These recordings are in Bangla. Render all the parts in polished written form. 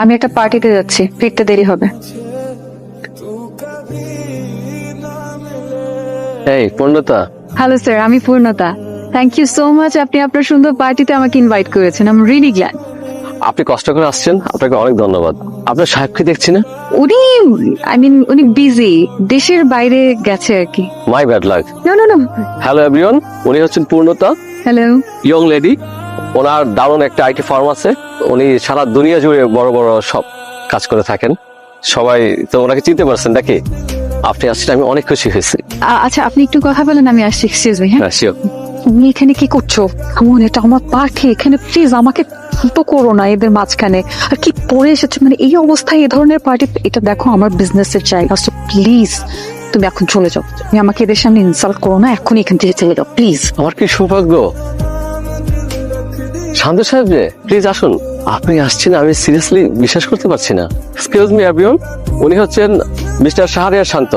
আমি একটা পার্টিতে যাচ্ছি, ফিরতে দেরি হবে। এই পূর্ণতা, হ্যালো স্যার, আমি পূর্ণতা। থ্যাংক ইউ সো মাচ, আপনি আপনার সুন্দর পার্টিতে আমাকে ইনভাইট করেছেন। I am really glad. আপনি কষ্ট করে আসছেন, আপনাকে অনেক ধন্যবাদ। আপনার সাহেবকে দেখছি না। উনি উনি বিজি, দেশের বাইরে গেছে আর কি। My bad luck. No no no. Hello everyone, উনি হচ্ছেন পূর্ণতা, হ্যালো। Young lady. ওনার দারুণ একটা আইটি ফার্ম আছে। উনি সারা দুনিয়া জুড়ে বড় বড় সব কাজ করে থাকেন। সবাই তো ওনাকে চিনতে পারছেন নাকি? আপনি আসছেন, আমি অনেক খুশি হয়েছি। আচ্ছা, আপনি একটু কথা বলেন, আমি আসছি। Excuse me. হ্যাঁ, হ্যাঁ শিওর। তুমি এখানে কি করছো? এমন, এটা আমার পার্টি, এখানে প্লিজ আমাকে তো করো না এদের মাঝখানে। আর কি পরে এসেছো, এই অবস্থায় এ ধরনের পার্টি? এটা দেখো আমার বিজনেসের জায়গা, সো প্লিজ তুমি এখন চলে যাও। তুমি আমাকে এদের সামনে ইনসাল্ট করো না, এখনই এখান থেকে চলে যাও প্লিজ। আমার কি সৌভাগ্য। শান্ত সাহেব যে, প্লিজ আসুন। আপনি আসছেন, আমি সিরিয়াসলি বিশ্বাস করতে পারছি না। এক্সকিউজ মি এভরিওয়ান, উনি হচ্ছেন মিস্টার শাহরিয়ার শান্ত,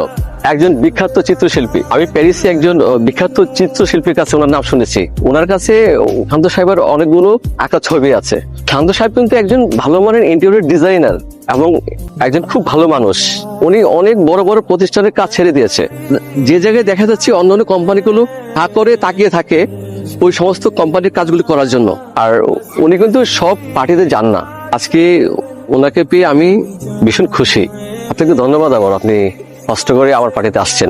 একজন বিখ্যাত চিত্রশিল্পী। আমি প্যারিসে একজন বিখ্যাত চিত্রশিল্পীর কাছে ওনার নাম শুনেছি। ওনার কাছে শান্ত সাহেবের অনেকগুলো আঁকা ছবি আছে। শান্ত সাহেব কিন্তু একজন ভালো মানের ইন্টেরিয়র ডিজাইনার এবং একজন খুব ভালো মানুষ। উনি অনেক বড় বড় প্রতিষ্ঠানের কাজ ছেড়ে দিয়েছে। যে জায়গায় দেখা যাচ্ছে অন্যান্য কোম্পানিগুলো হা করে তাকিয়ে থাকে ওই সমস্ত কোম্পানির কাজগুলো করার জন্য, আর উনি কিন্তু সব পার্টিতে যান না। আজকে ওনাকে পেয়ে আমি ভীষণ খুশি। আপনাকে ধন্যবাদ আবার, আপনি কষ্ট করে আমার পার্টিতে আসছেন।